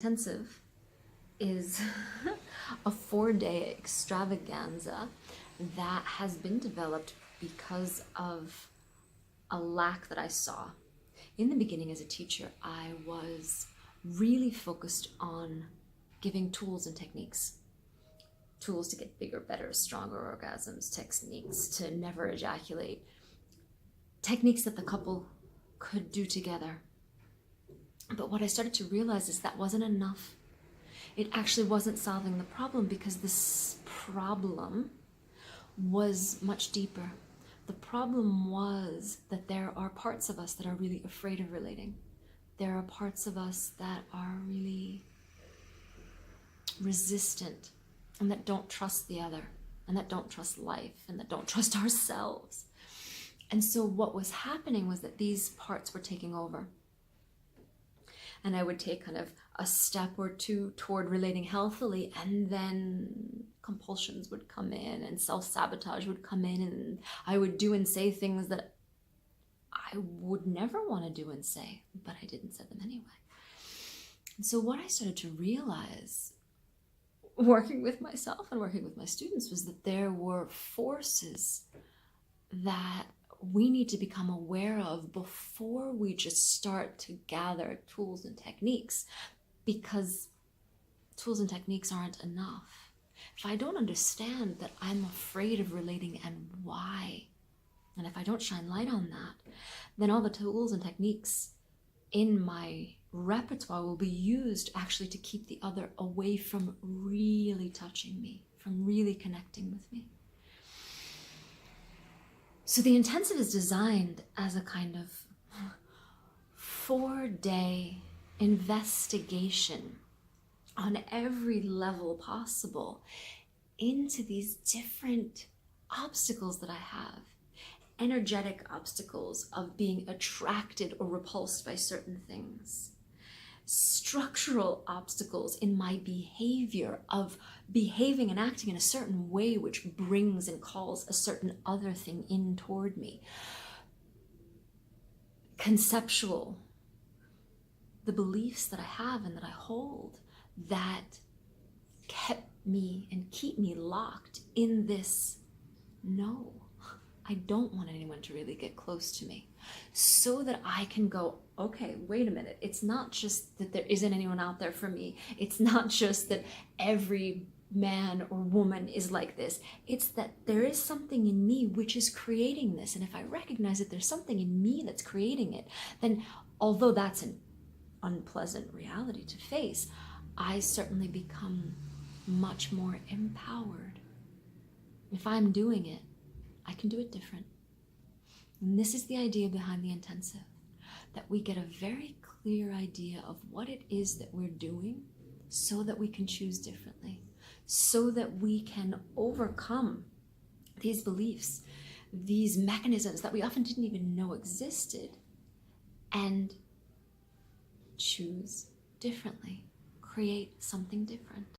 Intensive is a 4-day extravaganza that has been developed because of a lack that I saw. In the beginning as a teacher, I was really focused on giving tools and techniques. Tools to get bigger, better, stronger orgasms, techniques to never ejaculate, techniques that the couple could do together. But what I started to realize is that wasn't enough. It actually wasn't solving the problem, because this problem was much deeper. The problem was that there are parts of us that are really afraid of relating. There are parts of us that are really resistant and that don't trust the other and that don't trust life and that don't trust ourselves. And so what was happening was that these parts were taking over. And I would take kind of a step or two toward relating healthily, and then compulsions would come in and self-sabotage would come in, and I would do and say things that I would never want to do and say, but I didn't say them anyway. And so what I started to realize, working with myself and working with my students, was that there were forces that we need to become aware of before we just start to gather tools and techniques, because tools and techniques aren't enough. If I don't understand that I'm afraid of relating and why, and if I don't shine light on that, then all the tools and techniques in my repertoire will be used actually to keep the other away from really touching me, from really connecting with me. So the intensive is designed as a kind of 4-day investigation on every level possible into these different obstacles that I have. Energetic obstacles of being attracted or repulsed by certain things. Structural obstacles in my behavior of behaving and acting in a certain way which brings and calls a certain other thing in toward me. Conceptual, the beliefs that I have and that I hold that kept me and keep me locked in this, no, I don't want anyone to really get close to me, so that I can go, okay, wait a minute. It's not just that there isn't anyone out there for me. It's not just that every man or woman is like this. It's that there is something in me which is creating this. And if I recognize that there's something in me that's creating it, then although that's an unpleasant reality to face, I certainly become much more empowered. If I'm doing it, I can do it different. And this is the idea behind the intensive, that we get a very clear idea of what it is that we're doing so that we can choose differently, so that we can overcome these beliefs, these mechanisms that we often didn't even know existed, and choose differently, create something different.